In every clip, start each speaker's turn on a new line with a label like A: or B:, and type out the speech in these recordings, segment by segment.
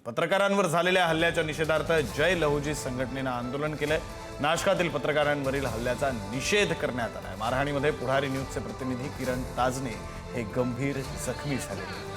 A: पत्रकारांवर झालेल्या हल्ल्याच्या निषेधार्थ जय लहुजी संघटनेनं आंदोलन केलंय। नाशकातील पत्रकारांवरील हल्ल्याचा निषेध करण्यात आलाय। मारहाणीमध्ये पुढारी न्यूजचे प्रतिनिधी किरण ताजने हे गंभीर जखमी झाले।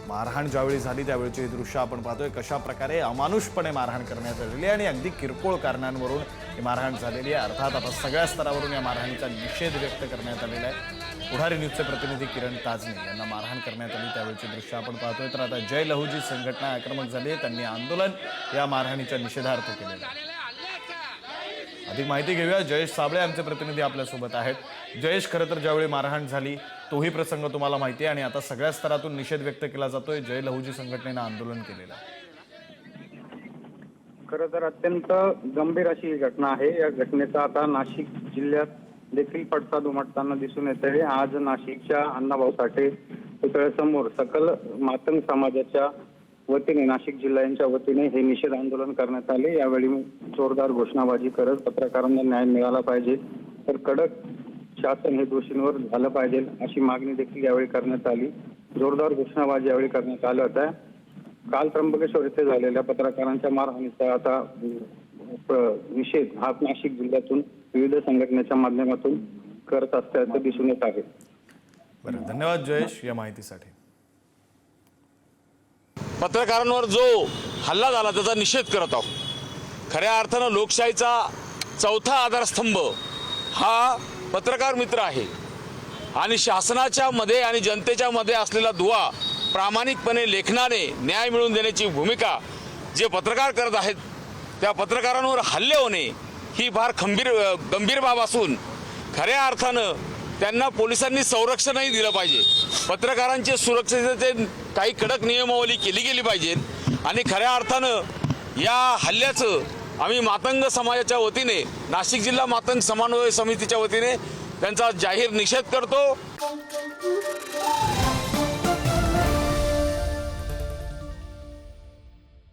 A: मारहाण ज्यावेळी झाली त्यावेळीचे दृश्य आपण पाहतोय। कशा प्रकारे अमानुषपणे मारहाण करण्यात आलेली आणि अगदी किरकोळ कारणांवरून ही मारहाण झालेली आहे। अर्थात आता सगळ्या स्तरावरून या मारहाणीचा निषेध व्यक्त करण्यात आलेला आहे। पुढारी न्यूजचे प्रतिनिधी किरण ताजने यांना मारहाण करण्यात आली त्यावेळीचे दृश्य आपण पाहतोय। तर आता जय लहुजी संघटना आक्रमक झाली आहे। त्यांनी आंदोलन या मारहाणीच्या निषेधार्थ केलेलं आहे। अधिक माहिती घेऊया। जयेश साबळे आमचे प्रतिनिधी आपल्या सोबत आहेत। जयेश, खरं तर ज्यावेळी मारहाण झाली तोही प्रसंग तुम्हाला माहिती आहे आणि आता सगळ्या स्तरातून निषेध व्यक्त केला जातोय। जय लहुजी संघटनेनं आंदोलन केलेलं आहे।
B: खरं तर अत्यंत गंभीर अशी ही घटना आहे। या घटनेचा आता नाशिक जिल्ह्यात देखील पडसाद उमटताना दिसून येत आहे। आज नाशिकच्या अण्णाभाऊ साठे पुतळ्यासमोर सकल मातंग समाजाच्या वतीने नाशिक जिल्ह्याच्या वतीने हे निषेध आंदोलन करण्यात आले। यावेळी जोरदार घोषणाबाजी करत पत्रकारांना न्याय मिळाला पाहिजे, तर कडक शासन हे दोषींवर झालं पाहिजे अशी मागणी देखील यावेळी करण्यात आली। जोरदार घोषणाबाजी यावेळी करण्यात आलं होतं। काल त्र्यंबकेश्वर येथे झालेल्या पत्रकारांच्या मारहाणीचा आता निषेध हा नाशिक जिल्ह्यातून विविध संघटनेच्या माध्यमातून करत असल्याचं दिसून येत आहे।
A: बरं, धन्यवाद जयेश या माहितीसाठी।
C: पत्रकारांवर जो हल्ला झाला त्याचा निषेध करत आहोत। खऱ्या अर्थानं लोकशाहीचा चौथा आधारस्तंभ हा पत्रकार मित्र आहे आणि शासनाच्या मध्ये आणि जनतेच्या मध्ये असलेला दुवा प्रामाणिकपणे लेखनाने न्याय मिळवून देण्याची भूमिका जे पत्रकार करत आहेत त्या पत्रकारांवर हल्ले होणे ही फार गंभीर बाब असून खऱ्या अर्थानं त्यांना पोलिसांनी संरक्षणही दिलं पाहिजे। पत्रकारांच्या सुरक्षेचे काही कडक नियमावली केली गेली पाहिजे आणि खऱ्या अर्थानं या हल्ल्याचं आम्ही मातंग समाजाच्या वतीने नाशिक जिल्हा मातंग समन्वय समितीच्या वतीने त्यांचा जाहीर निषेध करतो।